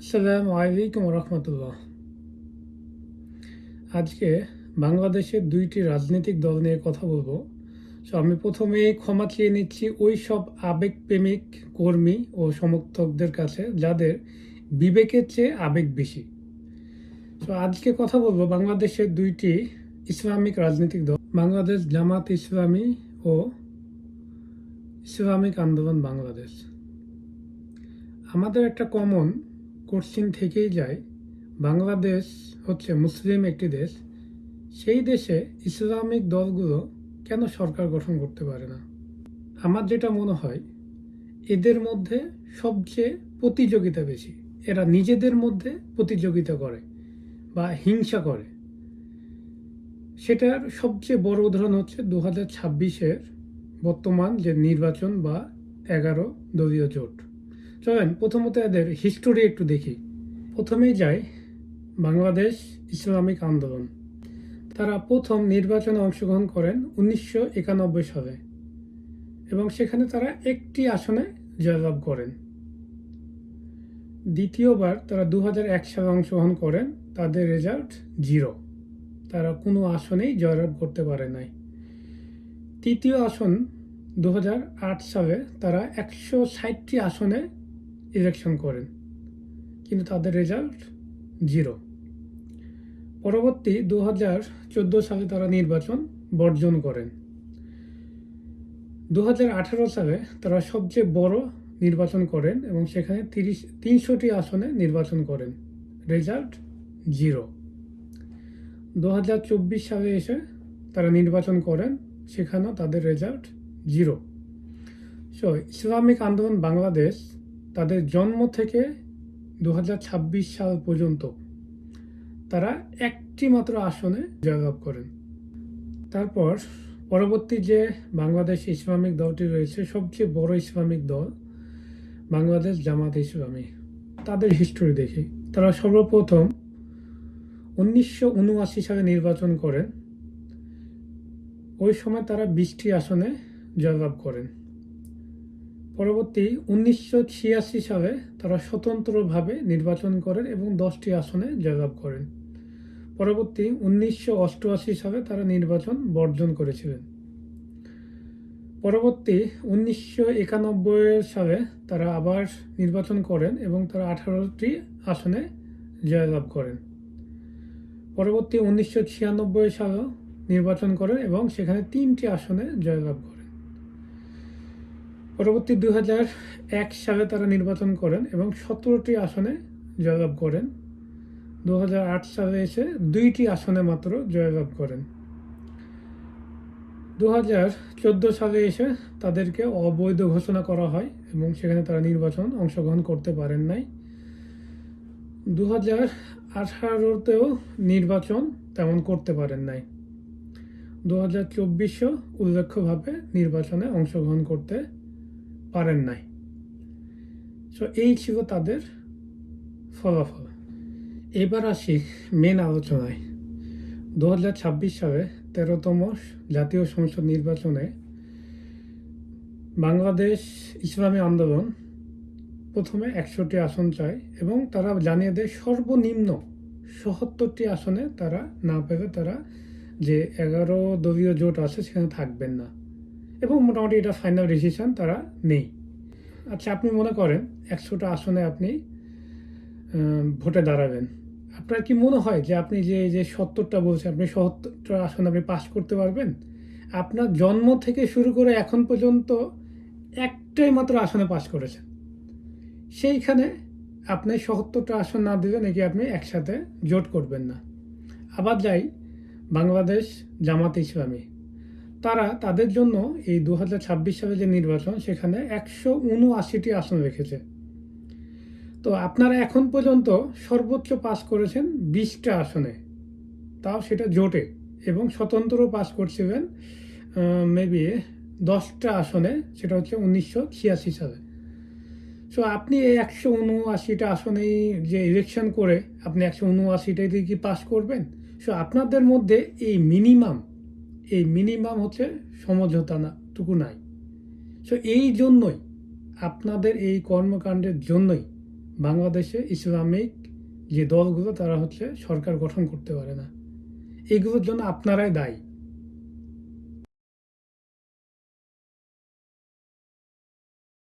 আসসালামু আলাইকুম রহমতুল্লাহ। আজকে বাংলাদেশের দুইটি রাজনৈতিক দল নিয়ে কথা বলবো। আমি প্রথমে ক্ষমা চেয়ে নিচ্ছি ওই সব আবেগপ্রেমিক কর্মী ও সমর্থকদের কাছে যাদের বিবেকের চেয়ে আবেগ বেশি। আজকে কথা বলবো বাংলাদেশের দুইটি ইসলামিক রাজনৈতিক দল, বাংলাদেশ জামাত ইসলামী ও ইসলামিক আন্দোলন বাংলাদেশ। আমাদের একটা কমন কোশ্চিন থেকেই যায়, বাংলাদেশ হচ্ছে মুসলিম একটি দেশ, সেই দেশে ইসলামিক দলগুলো কেন সরকার গঠন করতে পারে না? আমার যেটা মনে হয়, এদের মধ্যে সবচেয়ে প্রতিযোগিতা বেশি। এরা নিজেদের মধ্যে প্রতিযোগিতা করে বা হিংসা করে। সেটার সবচেয়ে বড় উদাহরণ হচ্ছে 2026-এর বর্তমান যে নির্বাচন বা 11 দলীয় জোট। চলেন প্রথমত এদের হিস্টোরি একটু দেখি। প্রথমেই যায় বাংলাদেশ ইসলামিক আন্দোলন। তারা প্রথম নির্বাচনে অংশগ্রহণ করেন 1991 সালে এবং সেখানে তারা একটি আসনে জয়লাভ করেন। দ্বিতীয়বার তারা 2001 সালে অংশগ্রহণ করেন, তাদের রেজাল্ট 0, তারা কোনো আসনেই জয়লাভ করতে পারে নাই। তৃতীয় আসন 2008 সালে তারা 160টি আসনে ইলেকশন করেন, কিন্তু তাদের রেজাল্ট 0। পরবর্তী 2014 সালে তারা নির্বাচন বর্জন করেন। 2018 সালে তারা সবচেয়ে বড় নির্বাচন করেন এবং সেখানে 300টি আসনে নির্বাচন করেন, রেজাল্ট 0। 2024 সালে এসে তারা নির্বাচন করেন, সেখানেও তাদের রেজাল্ট 0। ইসলামিক আন্দোলন বাংলাদেশ তাদের জন্ম থেকে 2026 সাল পর্যন্ত তারা একটি মাত্র আসনে জয়লাভ করেন। তারপর পরবর্তী যে বাংলাদেশ ইসলামিক দলটি রয়েছে, সবচেয়ে বড় ইসলামিক দল বাংলাদেশ জামাত ইসলামী। তাদের হিস্টোরি দেখি। তারা সর্বপ্রথম 1979 সালে নির্বাচন করেন। ওই সময় তারা 20টি আসনে জয়লাভ করেন। পরবর্তী 1986 সালে তারা স্বতন্ত্রভাবে নির্বাচন করেন এবং 10টি আসনে জয়লাভ করেন। পরবর্তী 1988 সালে তারা নির্বাচন বর্জন করেছিলেন। পরবর্তী 1991 সালে তারা আবার নির্বাচন করেন এবং তারা 18টি আসনে জয়লাভ করেন। পরবর্তী 1996 সালে নির্বাচন করেন এবং সেখানে 3টি আসনে জয়লাভ করেন। পরবর্তী 2001 সালে তারা নির্বাচন করেন এবং 17টি আসনে জয়লাভ করেন। 2008 সালে এসে 2টি আসনে মাত্র জয়লাভ করেন। 2014 সালে এসে তাদেরকে অবৈধ ঘোষণা করা হয় এবং সেখানে তারা নির্বাচন অংশগ্রহণ করতে পারেন নাই। 2018-তেও নির্বাচন তেমন করতে পারেন নাই। 2024-ও উল্লেখ্যভাবে নির্বাচনে অংশগ্রহণ করতে পারেন নাই। এই ছিল তাদের ফলাফল। এবার আসি মেন আলোচনায়। 2026 সালে 13তম জাতীয় সংসদ নির্বাচনে বাংলাদেশ ইসলামী আন্দোলন প্রথমে 100টি আসন চায় এবং তারা জানিয়ে দেয় সর্বনিম্ন 77টি আসনে তারা না পেলে তারা যে 11 দলীয় জোট আছে সেখানে থাকবেন না এবং মোটামুটি এটা ফাইনাল ডিসিশন তারা নেই। আচ্ছা, আপনি মনে করেন 100টা আসনে আপনি ভোটে দাঁড়াবেন, আপনার কি মনে হয় যে আপনি যে 70টা বলছেন আপনি 70টা আসনে আপনি পাস করতে পারবেন? আপনার জন্ম থেকে শুরু করে এখন পর্যন্ত একটাই মাত্র আসনে পাস করেছেন, সেইখানে আপনি 77টা আসন না দিলে নাকি আপনি একসাথে জোট করবেন না। আবার যাই বাংলাদেশ জামাত ইসলামী, তারা তাদের জন্য এই 2026 সালে যে নির্বাচন সেখানে 179টি আসন রেখেছে। তো আপনারা এখন পর্যন্ত সর্বোচ্চ পাস করেছেন 20টা আসনে, তাও সেটা জোটে, এবং স্বতন্ত্র পাস করছিলেন মেবি 10টা আসনে, সেটা হচ্ছে 1986 সালে। আপনি এই 179টা আসনেই যে ইলেকশন করে আপনি 179টাই দিয়ে কি পাস করবেন? আপনাদের মধ্যে এই মিনিমাম হচ্ছে সমঝোতা টুকু নাই। এই জন্যই আপনাদের এই কর্মকাণ্ডের জন্যই বাংলাদেশে ইসলামিক যে দলগুলো তারা হচ্ছে সরকার গঠন করতে পারে না। এগুলোর জন্য আপনারাই দায়ী।